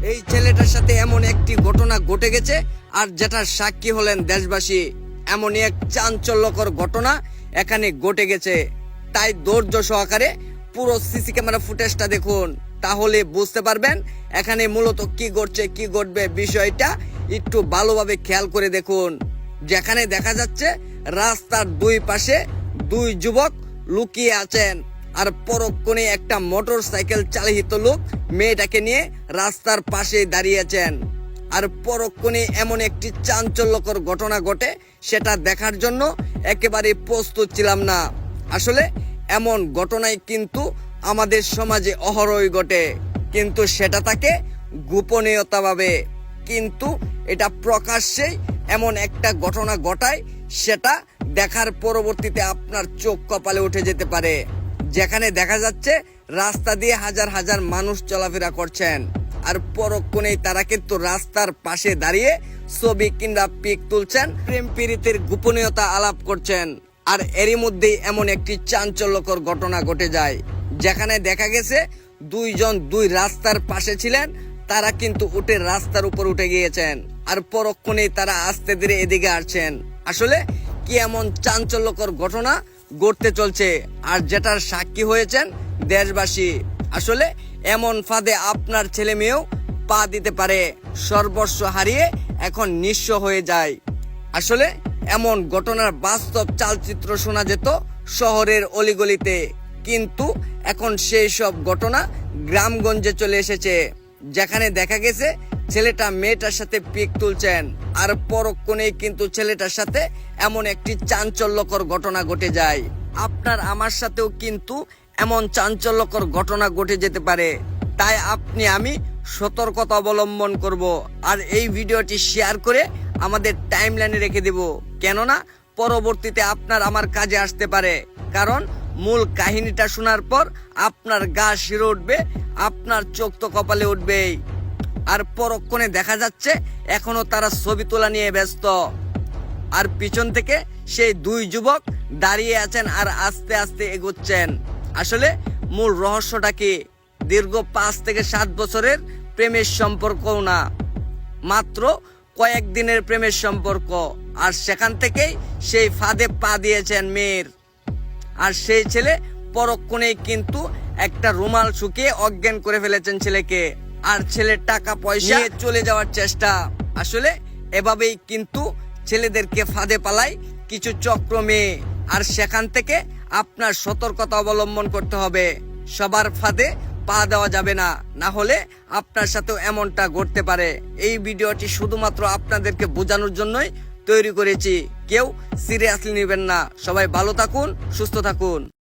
এই ছেলেটার সাথে এমন একটি ঘটনা ঘটে গেছে, আর যেটার সাক্ষী হলেন দেশবাসী। এমনই এক চাঞ্চল্যকর ঘটনা এখানে ঘটে গেছে। তাই ধৈর্য সহকারে পুরো সিসি ক্যামেরা ফুটেজটা দেখুন, তাহলে বুঝতে পারবেন এখানে মূলত কি ঘটছে, কি ঘটবে। বিষয়টা একটু ভালোভাবে খেয়াল করে দেখুন। যেখানে দেখা যাচ্ছে রাস্তার দুই পাশে দুই যুবক লুকিয়ে আছেন, আর পরক্ষণে একটা মোটর সাইকেল চালিত লোক মেয়েটাকে নিয়ে রাস্তার পাশে দাঁড়িয়েছেন। আর পরক্ষণে এমন একটি চাঞ্চল্যকর ঘটনা ঘটে, সেটা দেখার জন্য একেবারে প্রস্তুত ছিলাম না। আসলে এমন ঘটনাই কিন্তু আমাদের সমাজে অহরহই ঘটে, কিন্তু সেটা থাকে গোপনীয়তা ভাবে। কিন্তু এটা প্রকাশ্যেই এমন একটা ঘটনা ঘটায়, সেটা দেখার পরবর্তীতে আপনার চোখ কপালে উঠে যেতে পারে। যেখানে দেখা যাচ্ছে রাস্তা দিয়ে হাজার হাজার মানুষ চলাফেরা করছেন, আর পরক্ষণেই তারা কিন্তু রাস্তার পাশে দাঁড়িয়ে ছবি কিংবা পিক তুলছেন, প্রেম প্রীতির গোপনীয়তা আলাপ করছেন। আর এরই মধ্যেই এমন একটি চাঞ্চল্যকর ঘটনা ঘটে যায়, যেখানে দেখা গেছে দুইজন দুই রাস্তার পাশে ছিলেন, তারা কিন্তু উঠে রাস্তার উপর উঠে গিয়েছেন, আর পরক্ষণেই তারা আস্তে ধীরে এদিকে আসছেন। আসলে কি এমন চাঞ্চল্যকর ঘটনা ঘটতে চলছে, আর যেটার সাক্ষী হয়েছেন দেশবাসী। আসলে এমন ফাঁদে আপনার ছেলে মেয়েও পা দিতে পারে, সর্বস্ব হারিয়ে এখন নিঃস্ব হয়ে যায়। আসলে এমন ঘটনার বাস্তব চালচিত্র শোনা যেত শহরের অলিগলিতে, কিন্তু এখন সেই সব ঘটনা গ্রামগঞ্জে চলে এসেছে। যেখানে দেখা গেছে ছেলেটা মেয়েটার সাথে পিক তুলছেন, আর পরক্ষণেই কিন্তু ছেলেটার সাথে এমন একটি চাঞ্চল্যকর ঘটনা ঘটে যায়। আপনার আমার সাথেও কিন্তু এমন চাঞ্চল্যকর ঘটনা ঘটে যেতে পারে। তাই আপনি আমি সতর্কতা অবলম্বন করব, আর এই ভিডিওটি শেয়ার করে আমাদের টাইমলাইনে রেখে দেব, কেননা পরবর্তীতে আপনার আমার কাজে আসতে পারে। কারণ মূল কাহিনীটা শোনার পর আপনার গা শিরে উঠবে, আপনার চোখ তো কপালে উঠবেই। আর পরক্ষণে দেখা যাচ্ছে এখনো তারা ছবি তোলা নিয়ে ব্যস্ত, আর পিছন থেকে সেই দুই যুবক দাঁড়িয়ে আছেন আর আস্তে আস্তে এগোচ্ছেন। আসলে মূল রহস্যটা কি? দীর্ঘ 5 থেকে 7 বছরের প্রেমের সম্পর্কও না, মাত্র কয়েকদিনের প্রেমের সম্পর্ক, আর সেখান থেকেই সেই ফাঁদে পা দিয়েছেন মেয়ের। আর সেই ছেলে পরক্ষণেই কিন্তু একটা রুমাল শুকিয়ে অজ্ঞান করে ফেলেছেন ছেলেকে, আর ছেলের টাকা পয়সা নিয়ে চলে যাওয়ার চেষ্টা। আসলে এভাবেই কিন্তু ছেলেদেরকে ফাঁদে পালায় কিছু চক্র মেয়ে, আর সেখান থেকে আপনার সতর্কতা অবলম্বন করতে হবে। সবার ফাঁদে পা দেওয়া যাবে না, না হলে আপনার সাথেও এমনটা ঘটতে পারে। এই ভিডিওটি শুধুমাত্র আপনাদেরকে বোঝানোর জন্যই তৈরি করেছি, কেউ সিরিয়াসলি নেবেন না। সবাই ভালো থাকুন, সুস্থ থাকুন।